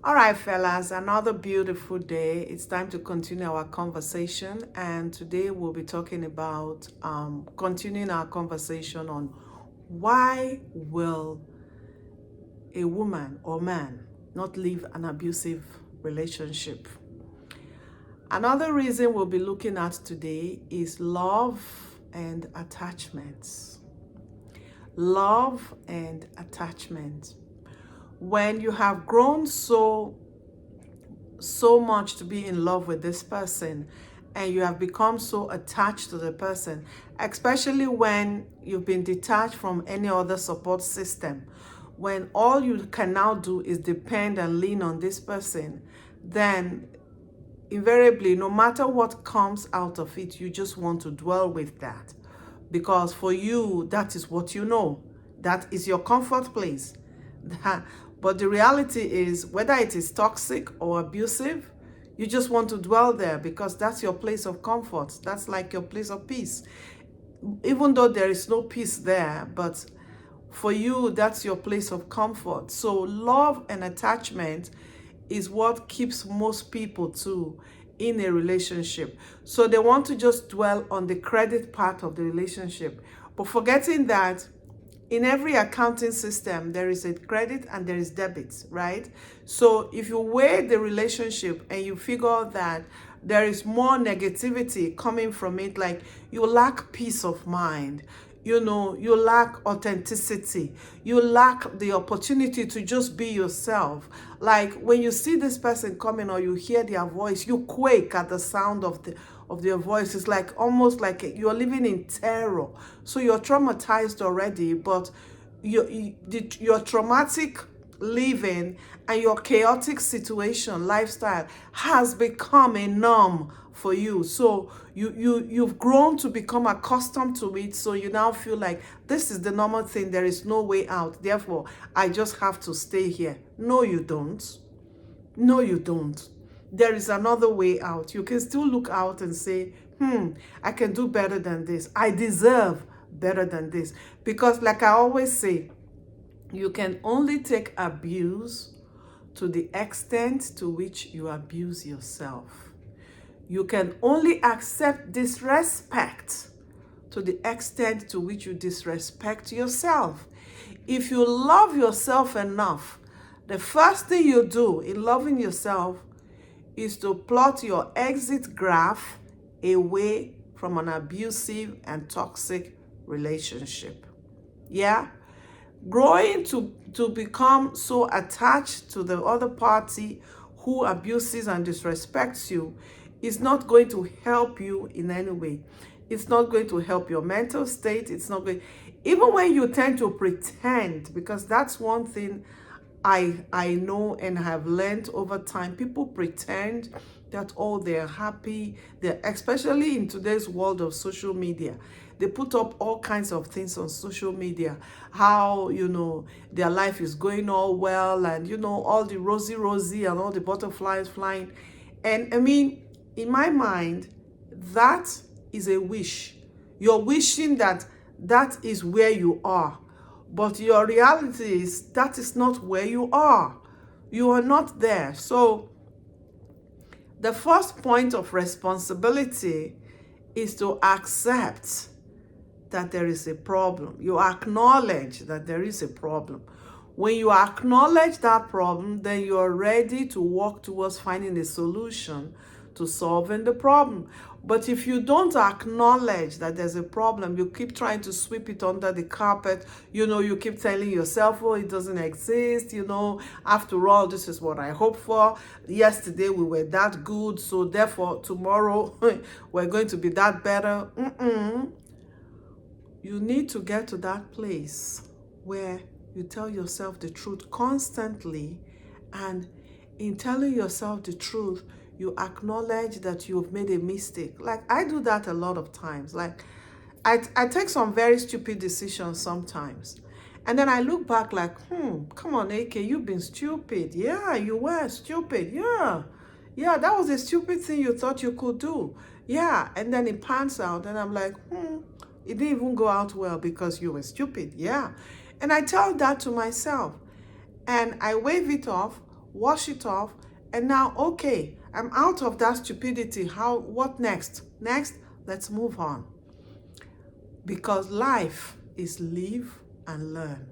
All right, fellas, another beautiful day. It's time to continue our conversation. And today we'll be talking about continuing our conversation on why will a woman or man not leave an abusive relationship. Another reason we'll be looking at today is love and attachments. Love and attachment. When you have grown so much to be in love with this person and you have become so attached to the person, especially when you've been detached from any other support system, when all you can now do is depend and lean on this person, then invariably, no matter what comes out of it, you just want to dwell with that, because for you, that is what you know. That is your comfort place. But the reality is, whether it is toxic or abusive, you just want to dwell there because that's your place of comfort. That's like your place of peace. Even though there is no peace there, but for you, that's your place of comfort. So love and attachment is what keeps most people too in a relationship. So they want to just dwell on the credit part of the relationship, but forgetting that in every accounting system, there is a credit and there is debit, right? So if you weigh the relationship and you figure that there is more negativity coming from it, like you lack peace of mind, you lack authenticity, you lack the opportunity to just be yourself. Like when you see this person coming or you hear their voice, you quake at the sound of their voice. It's like almost like you're living in terror. So you're traumatized already, but your traumatic living and your chaotic situation, lifestyle has become a norm for you. So you've grown to become accustomed to it. So you now feel like this is the normal thing. There is no way out. Therefore, I just have to stay here. No, you don't. No, you don't. There is another way out. You can still look out and say, I can do better than this. I deserve better than this. Because like I always say, you can only take abuse to the extent to which you abuse yourself. You can only accept disrespect to the extent to which you disrespect yourself. If you love yourself enough, the first thing you do in loving yourself is to plot your exit graph away from an abusive and toxic relationship. Yeah? Growing to become so attached to the other party who abuses and disrespects you is not going to help you in any way. It's not going to help your mental state. It's not going, even when you tend to pretend, because that's one thing I know and have learned over time. People pretend that, oh, they're happy. They're, especially in today's world of social media. They put up all kinds of things on social media. How, their life is going all well and, all the rosy and all the butterflies flying. And I mean, in my mind, that is a wish. You're wishing that that is where you are. But your reality is that is not where you are. You are not there. So the first point of responsibility is to accept that there is a problem. You acknowledge that there is a problem. When you acknowledge that problem, then you're ready to work towards finding a solution to solving the problem. But if you don't acknowledge that there's a problem, you keep trying to sweep it under the carpet, you keep telling yourself, oh, it doesn't exist, after all, this is what I hope for. Yesterday we were that good, so therefore tomorrow we're going to be that better. You need to get to that place where you tell yourself the truth constantly, and in telling yourself the truth, you acknowledge that you've made a mistake. Like I do that a lot of times. Like I take some very stupid decisions sometimes. And then I look back like, come on, AK, you've been stupid. Yeah, you were stupid. Yeah, that was a stupid thing you thought you could do. Yeah, and then it pans out and I'm like, it didn't even go out well because you were stupid. Yeah. And I tell that to myself and I wave it off. wash it off, and now, okay, I'm out of that stupidity. What next? Next, let's move on. Because life is live and learn.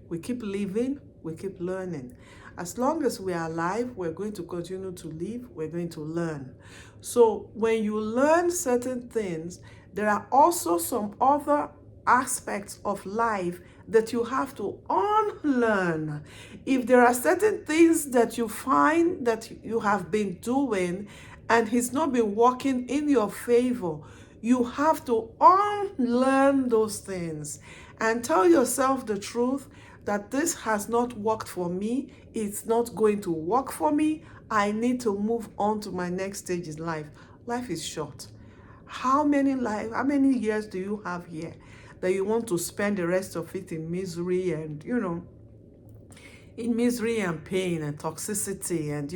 We keep living, we keep learning. As long as we are alive, we're going to continue to live, we're going to learn. So when you learn certain things, there are also some other aspects of life that you have to unlearn. If there are certain things that you find that you have been doing and it's not been working in your favor, you have to unlearn those things and tell yourself the truth that this has not worked for me, it's not going to work for me, I need to move on to my next stage in life. Life is short. How many years do you have here that you want to spend the rest of it in misery and, in misery and pain and toxicity, and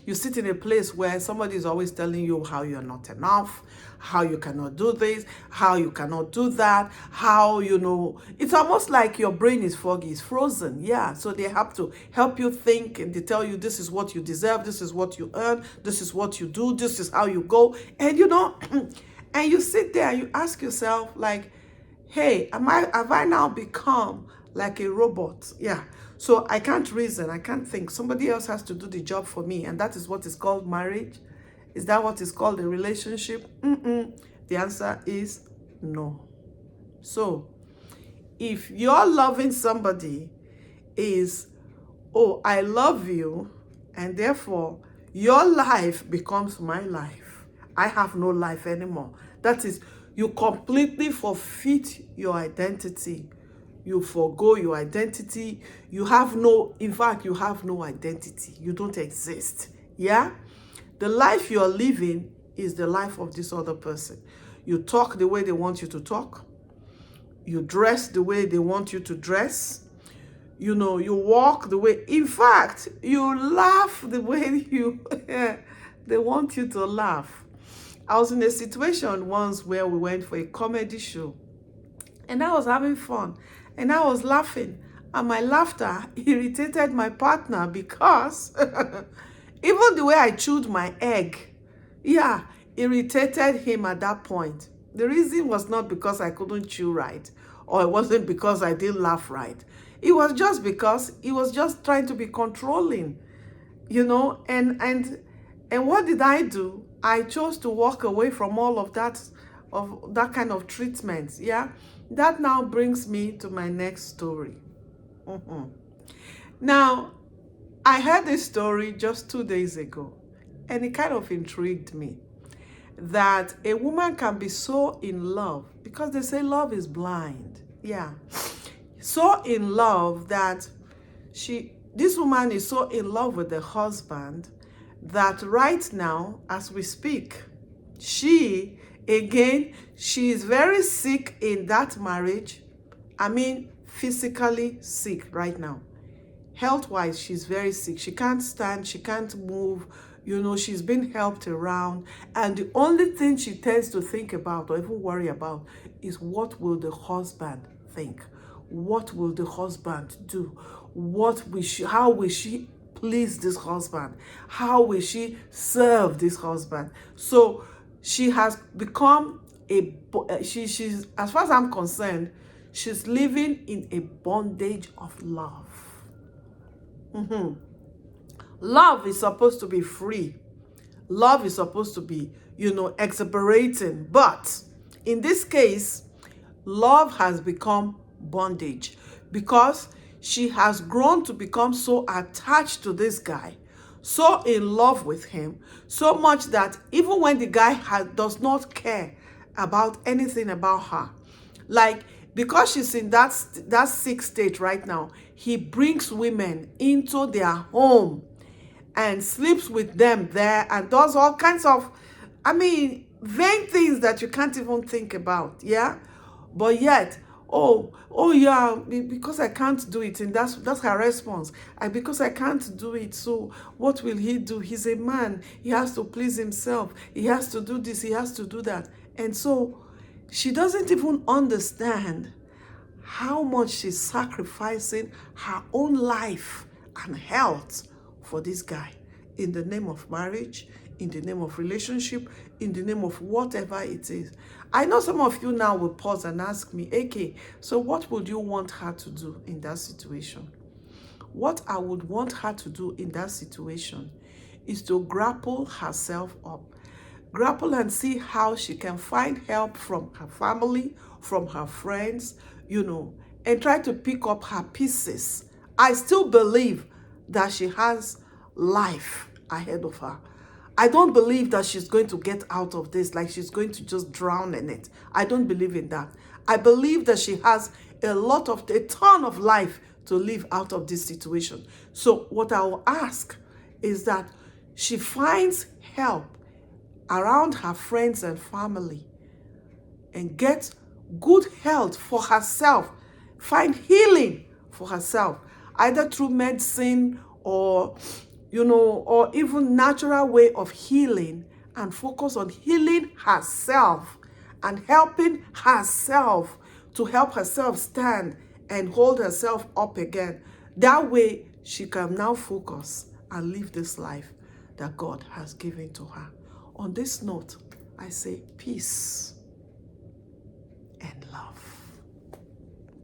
you sit in a place where somebody is always telling you how you're not enough, how you cannot do this, how you cannot do that, how it's almost like your brain is foggy, it's frozen. Yeah, so they have to help you think, and they tell you this is what you deserve, this is what you earn, this is what you do, this is how you go, and and you sit there and you ask yourself, like, hey, have I now become like a robot? Yeah. So I can't reason, I can't think. Somebody else has to do the job for me, and that is what is called marriage. Is that what is called a relationship? The answer is no. So if you're loving somebody is, oh, I love you, and therefore your life becomes my life. I have no life anymore. That is, you completely forfeit your identity. You forgo your identity. You have no identity. You don't exist. Yeah? The life you're living is the life of this other person. You talk the way they want you to talk. You dress the way they want you to dress. You walk the way, in fact, you laugh the way they want you to laugh. I was in a situation once where we went for a comedy show, and I was having fun, and I was laughing, and my laughter irritated my partner because even the way I chewed my egg, yeah, irritated him at that point. The reason was not because I couldn't chew right, or it wasn't because I didn't laugh right. It was just because he was just trying to be controlling, and what did I do? I chose to walk away from all of that kind of treatment. Yeah, that now brings me to my next story. Now, I heard this story just 2 days ago, and it kind of intrigued me that a woman can be so in love, because they say love is blind. Yeah, so in love that this woman is so in love with the husband that right now, as we speak, she is very sick in that marriage. I mean, physically sick right now. Health-wise, she's very sick. She can't stand, she can't move. She's been helped around. And the only thing she tends to think about or even worry about is, what will the husband think? What will the husband do? How will she please this husband? How will she serve this husband? So she has become she's, as far as I'm concerned, she's living in a bondage of love. Love is supposed to be free. Love is supposed to be, exhilarating. But in this case, love has become bondage because she has grown to become so attached to this guy, so in love with him, so much that even when the guy does not care about anything about her, like, because she's in that sick state right now, he brings women into their home and sleeps with them there and does all kinds of, vain things that you can't even think about. Yeah, but yet, oh yeah, because I can't do it, and that's her response. Because I can't do it, so what will he do? He's a man, he has to please himself, he has to do this, he has to do that. And so she doesn't even understand how much she's sacrificing her own life and health for this guy in the name of marriage, in the name of relationship, in the name of whatever it is. I know some of you now will pause and ask me, AK, so what would you want her to do in that situation? What I would want her to do in that situation is to grapple herself up. Grapple and see how she can find help from her family, from her friends, and try to pick up her pieces. I still believe that she has life ahead of her. I don't believe that she's going to get out of this, like she's going to just drown in it. I don't believe in that. I believe that she has a ton of life to live out of this situation. So what I will ask is that she finds help around her friends and family and get good health for herself, find healing for herself, either through medicine or or even natural way of healing, and focus on healing herself and helping herself to help herself stand and hold herself up again. That way she can now focus and live this life that God has given to her. On this note, I say peace and love.